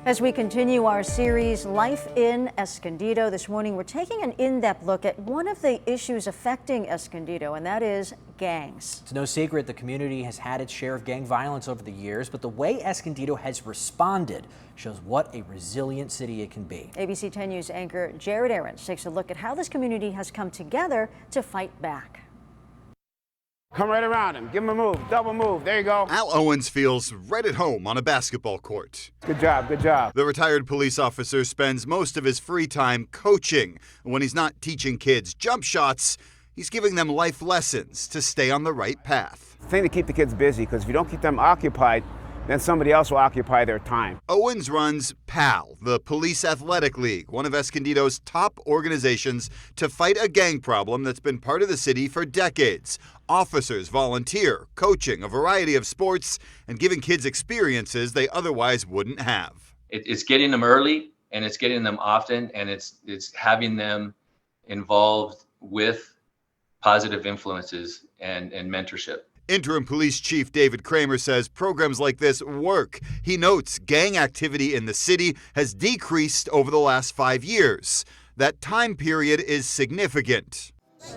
As we continue our series, Life in Escondido, this morning we're taking an in-depth look at one of the issues affecting Escondido, and that is gangs. It's no secret the community has had its share of gang violence over the years, but the way Escondido has responded shows what a resilient city it can be. ABC 10 News anchor Jared Aarons takes a look at how this community has come together to fight back. Come right around him. Give him a move. Double move. There you go. Al Owens feels right at home on a basketball court. Good job. Good job. The retired police officer spends most of his free time coaching. When he's not teaching kids jump shots, he's giving them life lessons to stay on the right path. The thing to keep the kids busy, because if you don't keep them occupied, then somebody else will occupy their time. Owens runs PAL, the Police Athletic League, one of Escondido's top organizations to fight a gang problem that's been part of the city for decades. Officers volunteer, coaching a variety of sports and giving kids experiences they otherwise wouldn't have. It's getting them early, and it's getting them often, and it's having them involved with positive influences and mentorship. Interim Police Chief David Kramer says programs like this work. He notes gang activity in the city has decreased over the last 5 years. That time period is significant.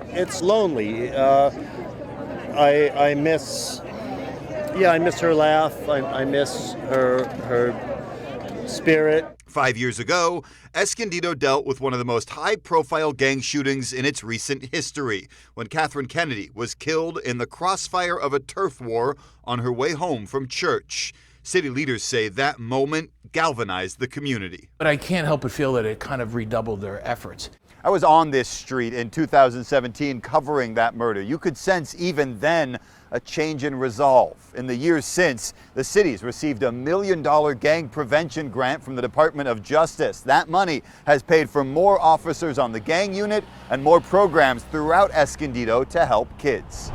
It's lonely. I miss her laugh. I miss her spirit. 5 years ago, Escondido dealt with one of the most high-profile gang shootings in its recent history, when Catherine Kennedy was killed in the crossfire of a turf war on her way home from church. City leaders say that moment galvanized the community. But I can't help but feel that it kind of redoubled their efforts. I was on this street in 2017 covering that murder. You could sense even then a change in resolve. In the years since, the city's received a $1 million gang prevention grant from the Department of Justice. That money has paid for more officers on the gang unit and more programs throughout Escondido to help kids.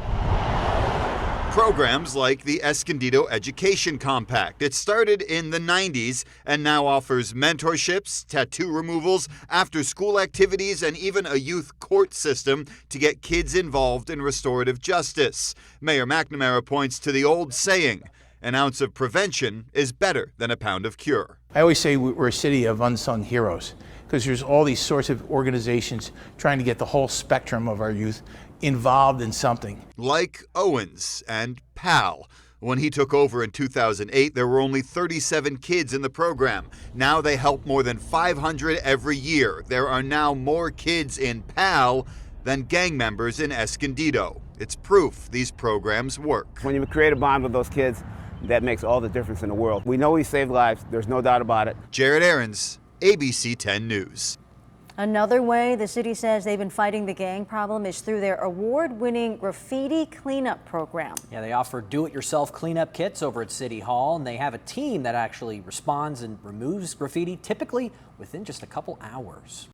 Programs like the Escondido Education Compact. It started in the 90s and now offers mentorships, tattoo removals, after-school activities, and even a youth court system to get kids involved in restorative justice. Mayor McNamara points to the old saying, an ounce of prevention is better than a pound of cure. I always say we're a city of unsung heroes because there's all these sorts of organizations trying to get the whole spectrum of our youth involved in something. Like Owens and PAL. When he took over in 2008, there were only 37 kids in the program. Now they help more than 500 every year. There are now more kids in PAL than gang members in Escondido. It's proof these programs work. When you create a bond with those kids, that makes all the difference in the world. We know we saved lives. There's no doubt about it. Jared Aarons, ABC 10 News. Another way the city says they've been fighting the gang problem is through their award-winning graffiti cleanup program. Yeah, they offer do-it-yourself cleanup kits over at City Hall, and they have a team that actually responds and removes graffiti, typically within just a couple hours.